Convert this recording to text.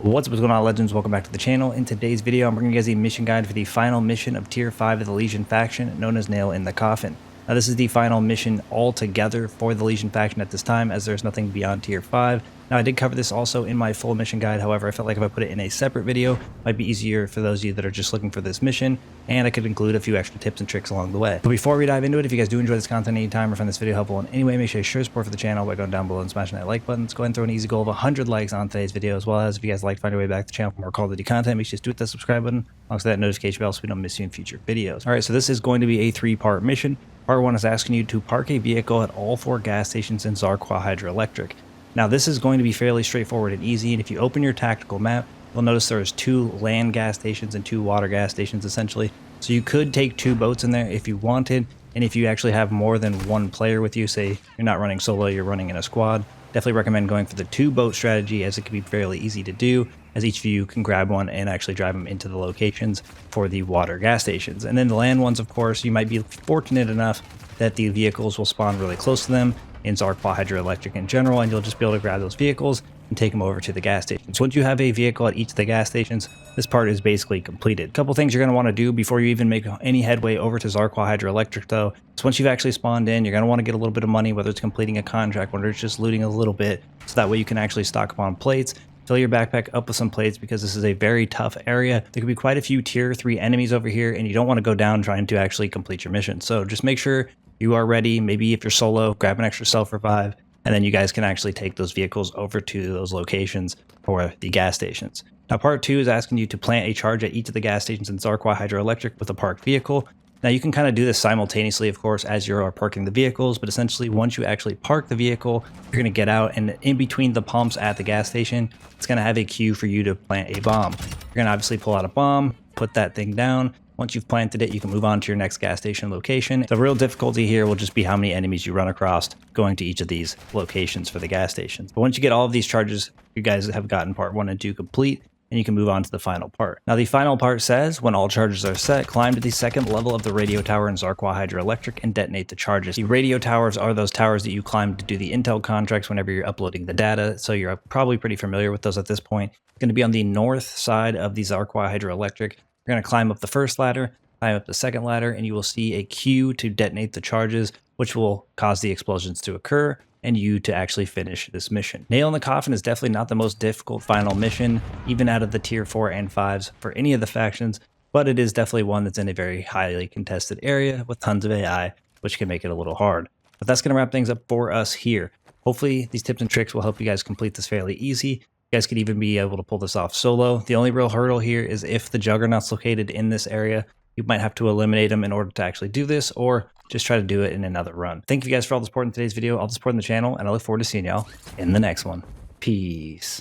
What's up, going on, legends? Welcome back to the channel. In today's video, I'm bringing you guys a mission guide for the final mission of tier 5 of the Legion faction, known as Nail in the Coffin. Now, this is the final mission altogether for the Legion faction at this time, as there's nothing beyond tier 5. Now, I did cover this also in my full mission guide. However, I felt like if I put it in a separate video, it might be easier for those of you that are just looking for this mission, and I could include a few extra tips and tricks along the way. But before we dive into it, if you guys do enjoy this content anytime or find this video helpful in any way, make sure you show support for the channel by going down below and smashing that like button. Let's go ahead and throw an easy goal of 100 likes on today's video, as well as if you guys like to find your way back to the channel for more Call of Duty content, make sure you just do hit that subscribe button alongside that notification bell so we don't miss you in future videos. Alright, so this is going to be a 3-part mission. Part 1 is asking you to park a vehicle at all 4 gas stations in Zarqwa Hydroelectric. Now, this is going to be fairly straightforward and easy, and if you open your tactical map, you'll notice there's 2 land gas stations and 2 water gas stations essentially. So you could take 2 boats in there if you wanted, and if you actually have more than 1 player with you, say you're not running solo, you're running in a squad, definitely recommend going for the 2 boat strategy, as it can be fairly easy to do, as each of you can grab one and actually drive them into the locations for the water gas stations. And then the land ones, of course, you might be fortunate enough that the vehicles will spawn really close to them in Zarqwa Hydroelectric in general, and you'll just be able to grab those vehicles and take them over to the gas stations. Once you have a vehicle at each of the gas stations, this part is basically completed. A couple things you're going to want to do before you even make any headway over to Zarqwa Hydroelectric, though, is once you've actually spawned in, you're going to want to get a little bit of money, whether it's completing a contract, whether it's just looting a little bit, so that way you can actually stock up on plates. Fill your backpack up with some plates, because this is a very tough area. There could be quite a few tier 3 enemies over here, and you don't want to go down trying to actually complete your mission. So just make sure you are ready. Maybe if you're solo, grab an extra self-revive, and then you guys can actually take those vehicles over to those locations for the gas stations. Now, part 2 is asking you to plant a charge at each of the gas stations in Zarqwa Hydroelectric with a parked vehicle. Now, you can kind of do this simultaneously, of course, as you're parking the vehicles, but essentially once you actually park the vehicle, you're going to get out, and in between the pumps at the gas station, it's going to have a queue for you to plant a bomb. You're going to obviously pull out a bomb, put that thing down. Once you've planted it, you can move on to your next gas station location. The real difficulty here will just be how many enemies you run across going to each of these locations for the gas stations. But once you get all of these charges, you guys have gotten part 1 and 2 complete, and you can move on to the final part. Now, the final part says, when all charges are set, climb to the 2nd level of the radio tower in Zarqwa Hydroelectric and detonate the charges. The radio towers are those towers that you climb to do the intel contracts whenever you're uploading the data, so you're probably pretty familiar with those at this point. It's going to be on the north side of the Zarqwa Hydroelectric. You're going to climb up the 1st ladder, climb up the 2nd ladder, and you will see a queue to detonate the charges, which will cause the explosions to occur and you to actually finish this mission. Nail in the Coffin is definitely not the most difficult final mission, even out of the tier 4 and 5s for any of the factions, but it is definitely one that's in a very highly contested area with tons of AI, which can make it a little hard. But that's going to wrap things up for us here. Hopefully these tips and tricks will help you guys complete this fairly easy. You guys could even be able to pull this off solo. The only real hurdle here is if the Juggernaut's located in this area, you might have to eliminate them in order to actually do this, or just try to do it in another run. Thank you guys for all the support in today's video, all the support in the channel, and I look forward to seeing y'all in the next one. Peace.